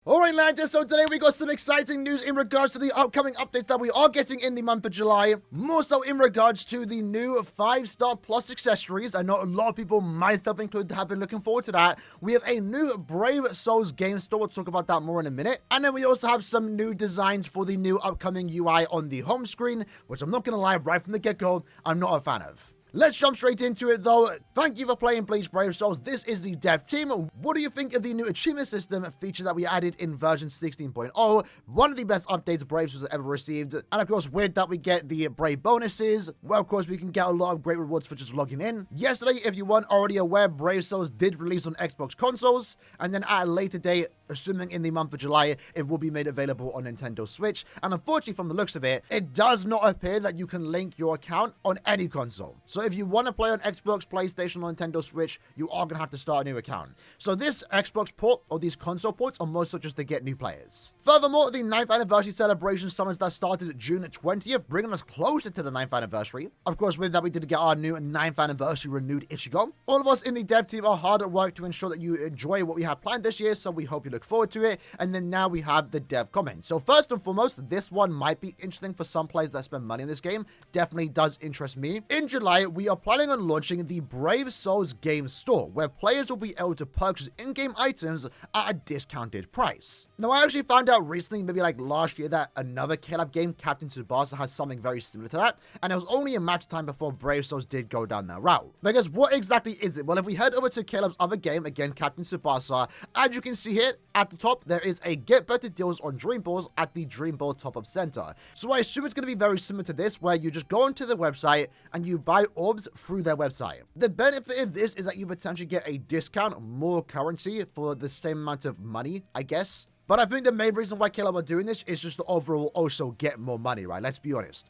Alright lads, so today we got some exciting news in regards to the upcoming updates that we are getting in the month of July. More so in regards to the new 5-star plus accessories. I know a lot of people, myself included, have been looking forward to that. We have a new Brave Souls game store. We'll talk about that more in a minute. And then we also have some new designs for the new upcoming UI on the home screen, which I'm not going to lie, right from the get-go, I'm not a fan of. Let's jump straight into it though. Thank you for playing Bleach Brave Souls. This is the dev team. What do you think of the new achievement system feature that we added in version 16.0? One of the best updates Brave Souls have ever received. And of course, with that we get the Brave bonuses. Well, of course, we can get a lot of great rewards for just logging in. Yesterday, if you weren't already aware, Brave Souls did release on Xbox consoles. And then at a later date, assuming in the month of July, it will be made available on Nintendo Switch. And unfortunately, from the looks of it, it does not appear that you can link your account on any console. So if you want to play on Xbox, PlayStation, or Nintendo Switch, you are going to have to start a new account. So this Xbox port, or these console ports, are mostly just to get new players. Furthermore, the 9th anniversary celebration summons that started June 20th, bringing us closer to the 9th anniversary. Of course, with that, we did get our new 9th anniversary renewed Ichigo. All of us in the dev team are hard at work to ensure that you enjoy what we have planned this year, so we hope you look forward to it. And then now we have the dev comment. So first and foremost, this one might be interesting for some players that spend money in this game. Definitely does interest me. In July, we are planning on launching the Brave Souls game store, where players will be able to purchase in-game items at a discounted price. Now, I actually found out recently, maybe like last year, that another Caleb game, Captain Tsubasa, has something very similar to that, and it was only a matter of time before Brave Souls did go down that route. Because what exactly is it? Well, if we head over to Caleb's other game, again, Captain Tsubasa, as you can see here, at the top, there is a get better deals on Dream Balls at the Dream Ball top-up center. So I assume it's going to be very similar to this, where you just go onto the website and you buy orbs through their website. The benefit of this is that you potentially get a discount, more currency for the same amount of money, I guess. But I think the main reason why Caleb are doing this is just to overall also get more money, right? Let's be honest.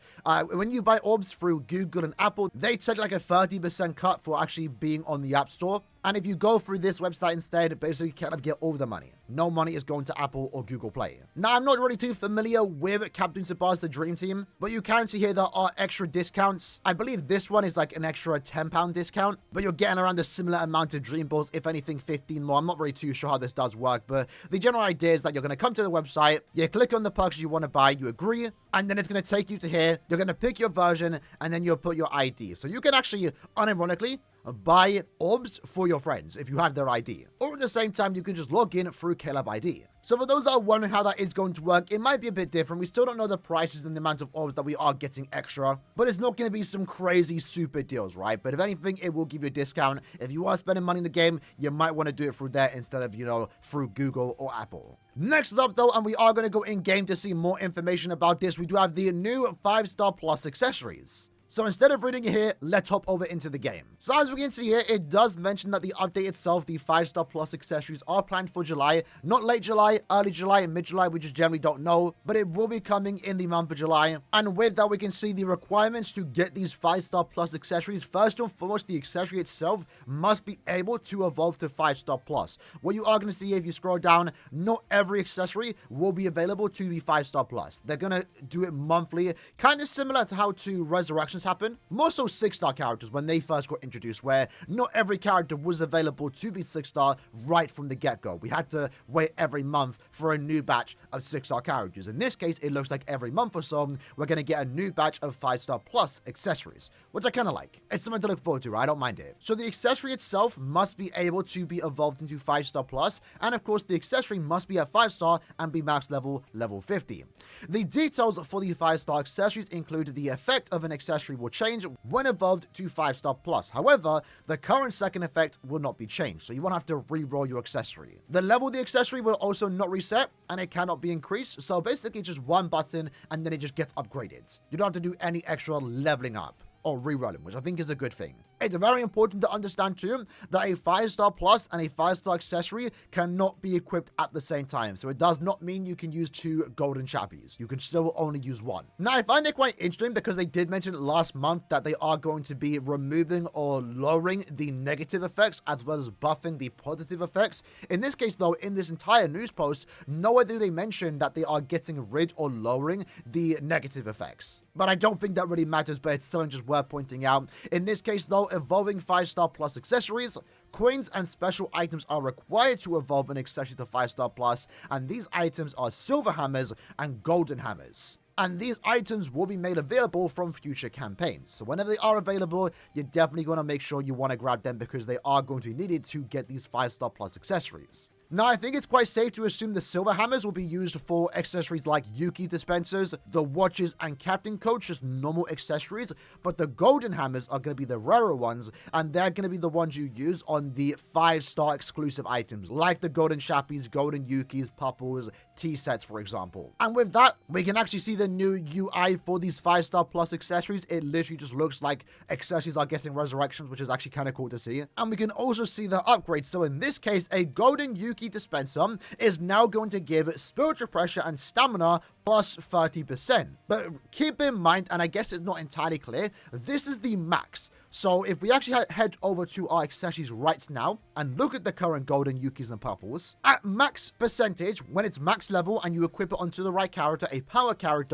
When you buy orbs through Google and Apple, they take like a 30% cut for actually being on the App Store. And if you go through this website instead, basically Caleb get all the money. No money is going to Apple or Google Play. Now, I'm not really too familiar with Captain Tsubasa Dream Team, but you can see here there are extra discounts. I believe this one is like an extra £10 discount, but you're getting around a similar amount of Dream Balls, if anything 15 more. I'm not really too sure how this does work, but the general idea is that you're going to come to the website, you click on the perks you want to buy, you agree, and then it's going to take you to here. You're going to pick your version, and then you'll put your ID. So you can actually, unironically, buy orbs for your friends if you have their ID. Or at the same time, you can just log in through Caleb ID. So for those that are wondering how that is going to work, it might be a bit different. We still don't know the prices and the amount of orbs that we are getting extra, but it's not going to be some crazy super deals, right? But if anything, it will give you a discount. If you are spending money in the game, you might want to do it through there instead of, through Google or Apple. Next up though, and we are going to go in game to see more information about this, we do have the new 5-star plus accessories. So instead of reading it here, let's hop over into the game. So as we can see here, it does mention that the update itself, the 5-star plus accessories, are planned for July. Not late July, early July, mid-July, we just generally don't know. But it will be coming in the month of July. And with that, we can see the requirements to get these 5-star plus accessories. First and foremost, the accessory itself must be able to evolve to 5-star plus. What you are going to see if you scroll down, not every accessory will be available to be 5-star plus. They're going to do it monthly, kind of similar to how to Resurrections happen. More so 6-star characters when they first got introduced, where not every character was available to be 6-star right from the get-go. We had to wait every month for a new batch of 6-star characters. In this case, it looks like every month or so, we're going to get a new batch of 5-star plus accessories, which I kind of like. It's something to look forward to, right? I don't mind it. So the accessory itself must be able to be evolved into 5-star plus, and of course, the accessory must be at 5-star and be max level 50. The details for the 5-star accessories include the effect of an accessory will change when evolved to 5-star plus. However, the current second effect will not be changed, so you won't have to re-roll your accessory. The level of the accessory will also not reset, and it cannot be increased, so basically just one button, and then it just gets upgraded. You don't have to do any extra leveling up or re-rolling, which I think is a good thing. It's very important to understand too that a 5-star plus and a 5-star accessory cannot be equipped at the same time. So it does not mean you can use 2 golden chappies. You can still only use 1. Now, I find it quite interesting because they did mention last month that they are going to be removing or lowering the negative effects as well as buffing the positive effects. In this case though, in this entire news post, nowhere do they mention that they are getting rid or lowering the negative effects. But I don't think that really matters, but it's something just worth pointing out. In this case though, evolving 5-star plus accessories, coins and special items are required to evolve an accessory to 5-star plus, and these items are silver hammers and golden hammers. And these items will be made available from future campaigns. So whenever they are available, you're definitely going to make sure you want to grab them because they are going to be needed to get these 5-star plus accessories. Now, I think it's quite safe to assume the silver hammers will be used for accessories like Yuki dispensers, the watches, and Captain Coach, just normal accessories, but the golden hammers are going to be the rarer ones, and they're going to be the ones you use on the 5-star exclusive items, like the golden Shappies, golden Yukis, Pupples, T-sets, for example. And with that, we can actually see the new UI for these 5-star plus accessories. It literally just looks like accessories are getting resurrections, which is actually kind of cool to see. And we can also see the upgrades. So in this case, a golden Yuki dispenser is now going to give spiritual pressure and stamina plus 30%. But keep in mind, and I guess it's not entirely clear, this is the max. So if we actually head over to our accessories right now and look at the current golden Yukis and Pupples, at max percentage, when it's max level and you equip it onto the right character, a power character,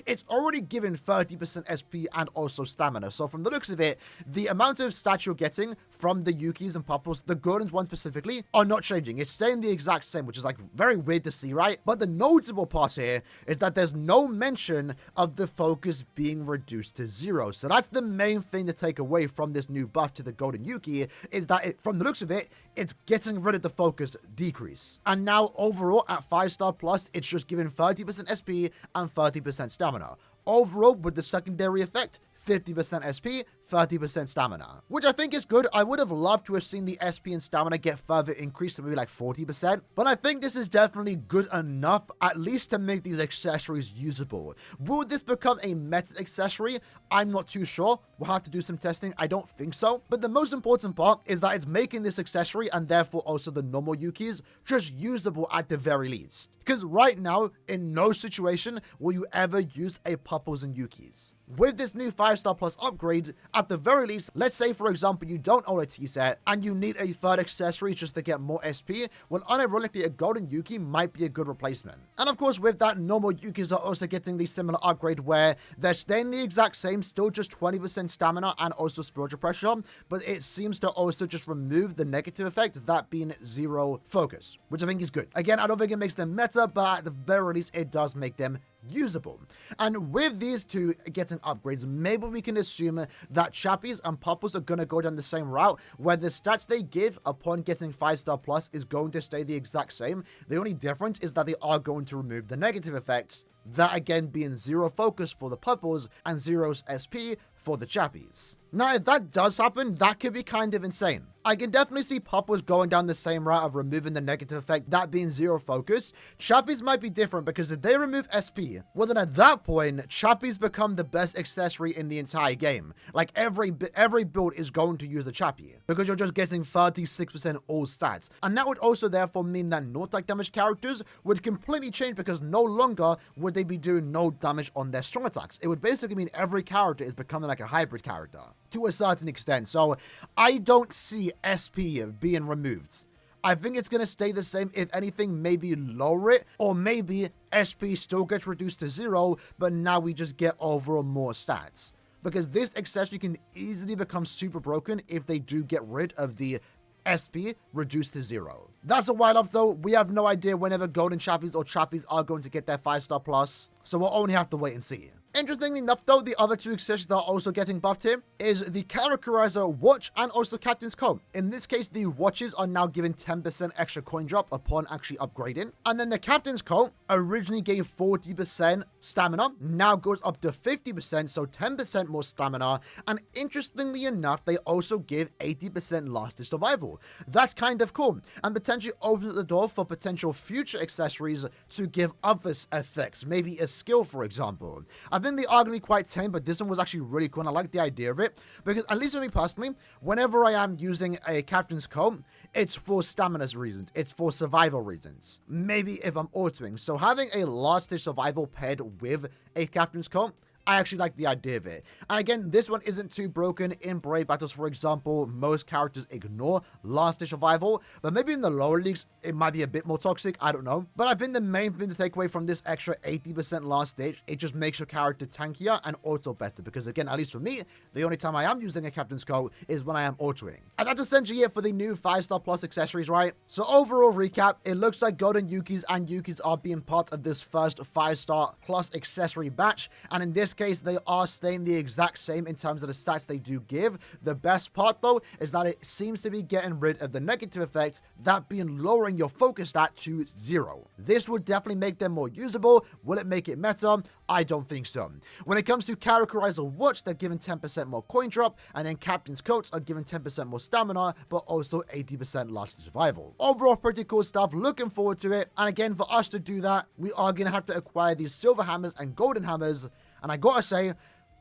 it's already given 30% SP and also stamina. So from the looks of it, the amount of stats you're getting from the Yukis and Pupples, the golden ones specifically, are not changing. It's staying the exact same, which is like very weird to see, right? But the notable part here is that there's no mention of the focus being reduced to 0. So that's the main thing to take away from this new buff to the golden Yuki, is that from the looks of it, it's getting rid of the focus decrease. And now overall at 5-star plus, it's just giving 30% SP and 30% stamina. Overall, with the secondary effect, 50% SP, 30% stamina, which I think is good. I would have loved to have seen the SP and stamina get further increased to maybe like 40%, but I think this is definitely good enough, at least to make these accessories usable. Will this become a meta accessory? I'm not too sure. We'll have to do some testing. I don't think so, but the most important part is that it's making this accessory, and therefore also the normal Yukis, just usable at the very least. Because right now, in no situation will you ever use a Pupples and Yukis. With this new 5-star plus upgrade, at the very least, let's say for example you don't own a T-set and you need a third accessory just to get more SP, well unironically a golden Yuki might be a good replacement. And of course with that, normal Yukis are also getting the similar upgrade where they're staying the exact same, still just 20% stamina and also spiritual pressure, but it seems to also just remove the negative effect, that being 0 focus, which I think is good. Again, I don't think it makes them meta, but at the very least it does make them usable. And with these two getting upgrades, maybe we can assume that Chappies and Pupples are going to go down the same route, where the stats they give upon getting 5-star plus is going to stay the exact same. The only difference is that they are going to remove the negative effects, that again being 0 focus for the Pupples and 0 SP for the Chappies. Now, if that does happen, that could be kind of insane. I can definitely see Pupples going down the same route of removing the negative effect, that being 0 focus. Chappies might be different because if they remove SP, well then at that point, Chappies become the best accessory in the entire game. Like every build is going to use a Chappie because you're just getting 36% all stats. And that would also therefore mean that no attack damage characters would completely change because no longer would they be doing no damage on their strong attacks. It would basically mean every character is becoming like a hybrid character to a certain extent. So I don't see SP being removed. I think it's going to stay the same. If anything, maybe lower it, or maybe SP still gets reduced to 0, but now we just get overall more stats. Because this accessory can easily become super broken if they do get rid of the SP reduced to 0. That's a while off though. We have no idea whenever golden Chappies or Chappies are going to get their 5-star plus, so we'll only have to wait and see. Interestingly enough though, the other two accessories that are also getting buffed here is the Characterizer Watch and also Captain's Coat. In this case, the watches are now given 10% extra coin drop upon actually upgrading. And then the Captain's Coat originally gave 40% stamina, now goes up to 50%, so 10% more stamina. And interestingly enough, they also give 80% lasting survival. That's kind of cool, and potentially opens the door for potential future accessories to give other effects, maybe a skill for example. I think they are going to be quite tame, but this one was actually really cool, and I like the idea of it, because at least for me personally, whenever I am using a Captain's Coat, it's for stamina reasons, it's for survival reasons, maybe if I'm autoing. So having a lasting survival paired with a Captain's Coat, I actually like the idea of it. And again, this one isn't too broken. In Brave Battles, for example, most characters ignore last day survival, but maybe in the lower leagues, it might be a bit more toxic. I don't know. But I think the main thing to take away from this extra 80% last stage, it just makes your character tankier and auto better. Because again, at least for me, the only time I am using a captain's coat is when I am autoing. And that's essentially it for the new 5-star plus accessories, right? So overall recap, it looks like Golden Yukis and Yukis are being part of this first 5-star plus accessory batch. And in this case, they are staying the exact same in terms of the stats they do give. The best part though is that it seems to be getting rid of the negative effects, that being lowering your focus stat to 0. This would definitely make them more usable. Will it make it meta? I don't think so. When it comes to Characterizer Watch, they're given 10% more coin drop, and then Captain's Coats are given 10% more stamina, but also 80% last survival. Overall, pretty cool stuff. Looking forward to it. And again, for us to do that, we are going to have to acquire these silver hammers and golden hammers. And I gotta say,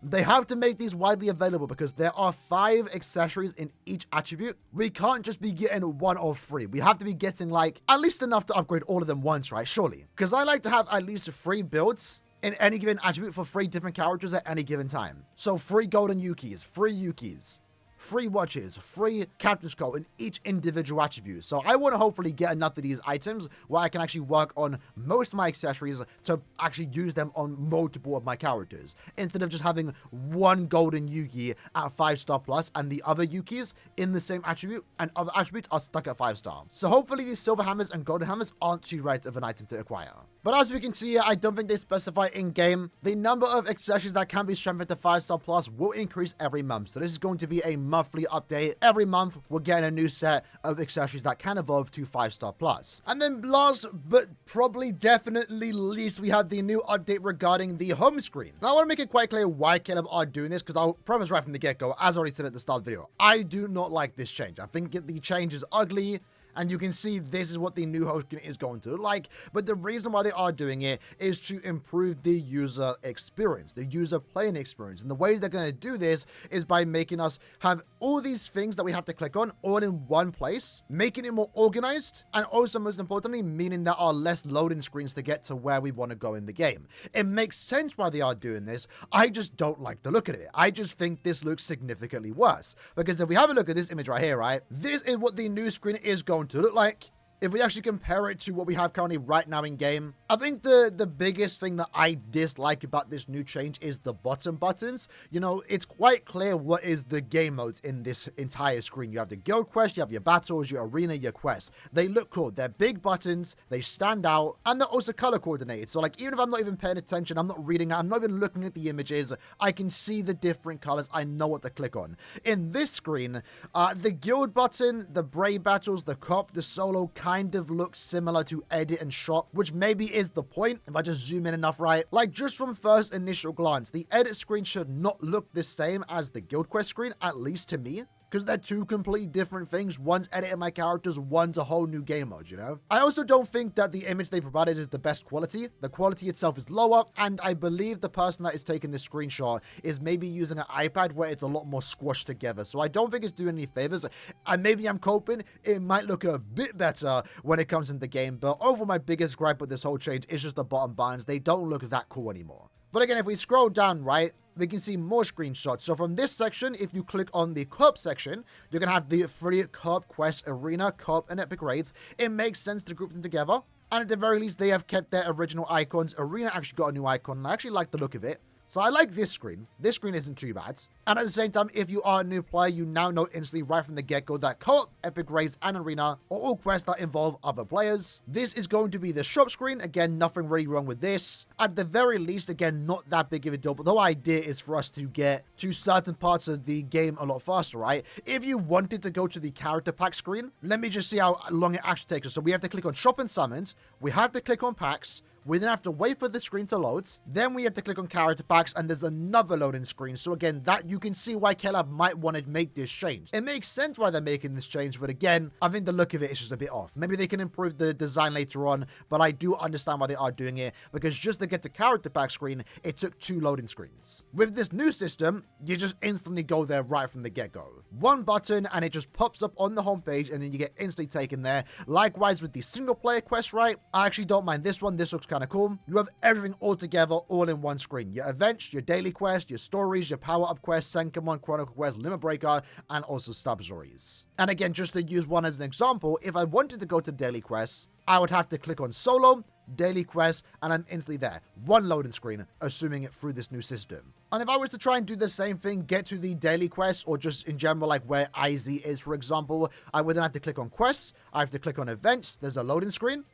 they have to make these widely available because there are 5 accessories in each attribute. We can't just be getting 1 or 3. We have to be getting like at least enough to upgrade all of them once, right? Surely. Because I like to have at least 3 builds in any given attribute for 3 different characters at any given time. So 3 golden Yukis, 3 Yukis, 3 watches, 3 captain's coat in each individual attribute. So I want to hopefully get enough of these items where I can actually work on most of my accessories to actually use them on multiple of my characters, instead of just having 1 golden Yuki at 5-star plus and the other Yukis in the same attribute and other attributes are stuck at 5-star. So hopefully these silver hammers and golden hammers aren't too rare of an item to acquire. But as we can see here, I don't think they specify in-game. The number of accessories that can be strengthened to 5-star plus will increase every month. So this is going to be a monthly update. Every month, we're getting a new set of accessories that can evolve to 5-star plus. And then last, but probably definitely least, we have the new update regarding the home screen. Now, I want to make it quite clear why Caleb are doing this, because I'll promise right from the get-go, as I already said at the start of the video, I do not like this change. I think the change is ugly. And you can see this is what the new home screen is going to look like. But the reason why they are doing it is to improve the user experience, the user playing experience. And the way they're going to do this is by making us have all these things that we have to click on all in one place, making it more organized, and also most importantly, meaning there are less loading screens to get to where we want to go in the game. It makes sense why they are doing this. I just don't like the look of it. I just think this looks significantly worse. Because if we have a look at this image right here, right, this is what the new screen is going to look like. If we actually compare it to what we have currently right now in game, I think the biggest thing that I dislike about this new change is the bottom buttons. You know, it's quite clear what is the game modes in this entire screen. You have the guild quest, you have your battles, your arena, your quests. They look cool. They're big buttons, they stand out, and they're also color coordinated. So like, even if I'm not even paying attention, I'm not reading, I'm not even looking at the images, I can see the different colors. I know what to click on. In this screen, the guild button, the brave battles, the cop, the solo kind of looks similar to edit and shop, which maybe is the point if I just zoom in enough, right? Like, just from first initial glance, the edit screen should not look the same as the guild quest screen, at least to me, because they're 2 completely different things. One's editing my characters, one's a whole new game mode, you know? I also don't think that the image they provided is the best quality. The quality itself is lower, and I believe the person that is taking this screenshot is maybe using an iPad where it's a lot more squashed together. So I don't think it's doing any favors. And maybe I'm coping. It might look a bit better when it comes into the game, but overall my biggest gripe with this whole change is just the bottom buttons. They don't look that cool anymore. But again, if we scroll down, right, we can see more screenshots. So from this section, if you click on the co-op section, you're going to have the free co-op quest, arena, co-op, and epic raids. It makes sense to group them together. And at the very least, they have kept their original icons. Arena actually got a new icon, and I actually like the look of it. So I like this screen. This screen isn't too bad. And at the same time, if you are a new player, you now know instantly right from the get-go that co-op, epic raids, and arena are all quests that involve other players. This is going to be the shop screen. Again, nothing really wrong with this. At the very least, again, not that big of a deal, but the whole idea is for us to get to certain parts of the game a lot faster, right? If you wanted to go to the character pack screen, let me just see how long it actually takes us. So we have to click on shop and summons. We have to click on packs. We then have to wait for the screen to load. Then we have to click on character packs, and there's another loading screen. So again, that you can see why Caleb might want to make this change. It makes sense why they're making this change, but again, I think the look of it is just a bit off. Maybe they can improve the design later on, but I do understand why they are doing it, because just to get to character pack screen, it took 2 loading screens. With this new system, you just instantly go there right from the get-go. 1 button, and it just pops up on the homepage, and then you get instantly taken there. Likewise with the single player quest, right? I actually don't mind this one. This looks kind of cool. You have everything all together, all in one screen. Your events, your daily quest, your stories, your power-up quests, Senkamon, Chronicle Quest, Limit Breaker, and also sub-stories. And again, just to use one as an example, if I wanted to go to daily quests, I would have to click on solo, daily quest, and I'm instantly there. One loading screen, assuming it through this new system. And if I was to try and do the same thing, get to the daily quest, or just in general, like where IZ is, for example, I would then have to click on quests, I have to click on events, there's a loading screen.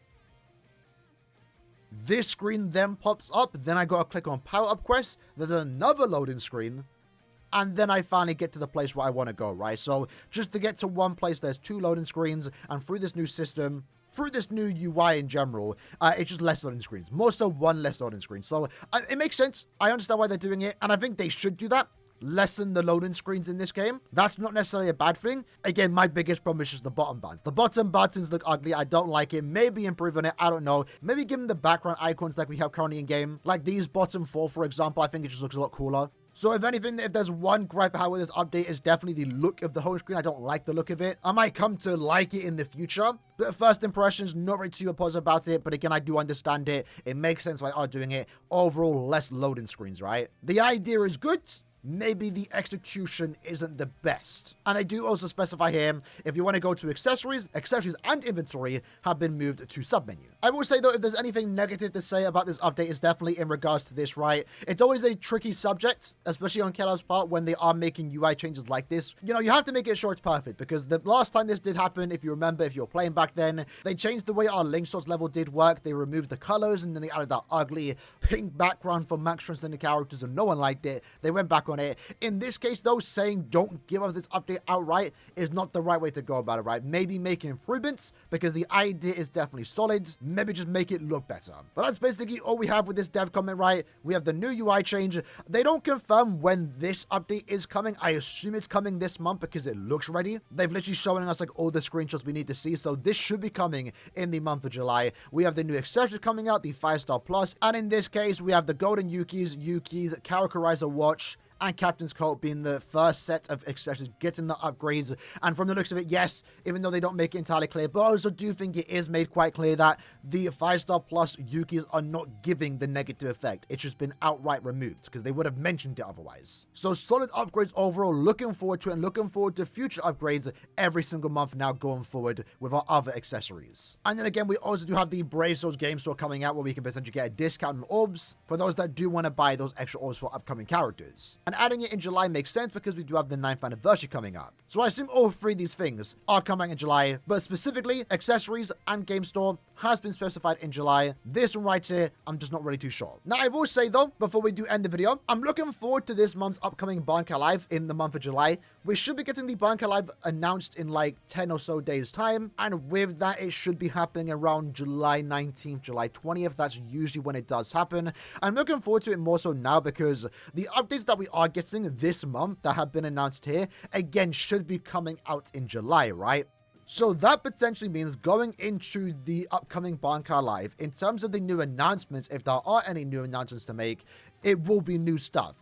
This screen then pops up, then I gotta click on power-up quests, there's another loading screen, and then I finally get to the place where I want to go, right? So just to get to one place, there's two loading screens, and through this new system, through this new UI in general, it's just less loading screens. More so one less loading screen. So it makes sense. I understand why they're doing it, and I think they should do that. Lessen the loading screens in this game. That's not necessarily a bad thing. Again, my biggest problem is just the bottom buttons. The bottom buttons look ugly. I don't like it. Maybe improve on it. I don't know. Maybe give them the background icons like we have currently in game. Like these bottom four, for example, I think it just looks a lot cooler. So if anything, if there's one gripe I have with this update, it's definitely the look of the home screen. I don't like the look of it. I might come to like it in the future, but first impressions, not really too positive about it. But again, I do understand it. It makes sense why they are doing it. Overall, less loading screens, right? The idea is good. Maybe the execution isn't the best. And I do also specify here, if you want to go to accessories and inventory have been moved to submenu. I will say though, if there's anything negative to say about this update, it's definitely in regards to this, right? It's always a tricky subject, especially on Kellogg's part when they are making UI changes like this. You know, you have to make it sure it's perfect, because the last time this did happen, if you remember, if you were playing back then, they changed the way our link source level did work. They removed the colors and then they added that ugly pink background for max transcendent characters and no one liked it. They went back on it. In this case though, saying don't give us this update outright is not the right way to go about it, right? Maybe make improvements, because the idea is definitely solid. Maybe just make it look better. But that's basically all we have with this dev comment, right? We have the new UI change. They don't confirm when this update is coming. I assume it's coming this month because it looks ready. They've literally showing us like all the screenshots we need to see, so this should be coming in the month of July. We have the new accessories coming out, the 5-star plus, and in this case we have the golden Yuki's Characterizer watch, and Captain's Coat being the first set of accessories getting the upgrades. And from the looks of it, yes, even though they don't make it entirely clear, but I also do think it is made quite clear that the 5-star plus Yukis are not giving the negative effect. It's just been outright removed, because they would have mentioned it otherwise. So solid upgrades overall, looking forward to it, and looking forward to future upgrades every single month now going forward with our other accessories. And then again, we also do have the Brave Souls game store coming out, where we can potentially get a discount on orbs for those that do want to buy those extra orbs for upcoming characters. And adding it in July makes sense because we do have the 9th anniversary coming up. So I assume all three of these things are coming in July, but specifically accessories and game store has been specified in July. This one right here, I'm just not really too sure. Now I will say though, before we do end the video, I'm looking forward to this month's upcoming Bankai Live in the month of July. We should be getting the Bankai Live announced in like 10 or so days time, and with that it should be happening around July 19th, July 20th. That's usually when it does happen. I'm looking forward to it more so now because the updates that we are getting this month that have been announced here, again, should be coming out in July, right? So that potentially means going into the upcoming Bankai Live, in terms of the new announcements, if there are any new announcements to make, it will be new stuff.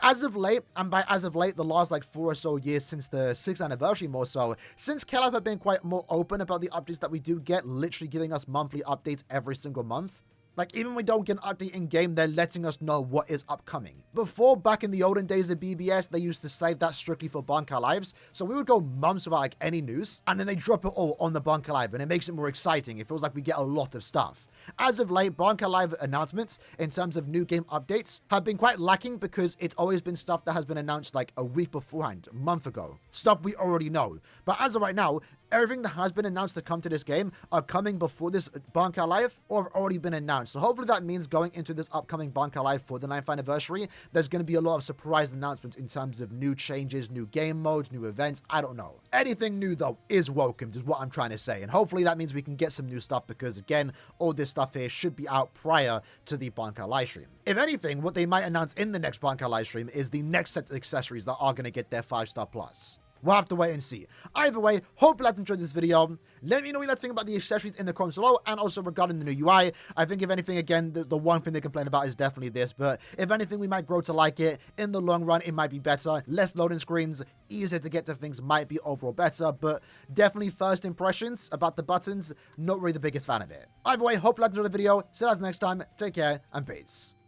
As of late, and by as of late, the last like 4 or so years since the 6th anniversary more so, since Kellogg have been quite more open about the updates that we do get, literally giving us monthly updates every single month. Like, even when we don't get an update in-game, they're letting us know what is upcoming. Before, back in the olden days of BBS, they used to save that strictly for Bankai Lives, so we would go months without, like, any news, and then they drop it all on the Bankai Live, and it makes it more exciting. It feels like we get a lot of stuff. As of late, Bankai Live announcements, in terms of new game updates, have been quite lacking because it's always been stuff that has been announced, like, a week beforehand, a month ago. Stuff we already know. But as of right now, everything that has been announced to come to this game are coming before this Bankai Live or have already been announced. So hopefully that means going into this upcoming Bankai Live for the 9th anniversary, there's going to be a lot of surprise announcements in terms of new changes, new game modes, new events. I don't know. Anything new though is welcomed is what I'm trying to say. And hopefully that means we can get some new stuff because again, all this stuff here should be out prior to the Bankai live stream. If anything, what they might announce in the next Bankai live stream is the next set of accessories that are going to get their 5-star plus. We'll have to wait and see. Either way, hope you guys enjoyed this video. Let me know what you guys think about the accessories in the comments below, and also regarding the new UI. I think if anything, again, the one thing they complain about is definitely this, but if anything, we might grow to like it. In the long run, it might be better. Less loading screens, easier to get to things might be overall better, but definitely first impressions about the buttons, not really the biggest fan of it. Either way, hope you guys enjoyed the video. See you guys next time. Take care, and peace.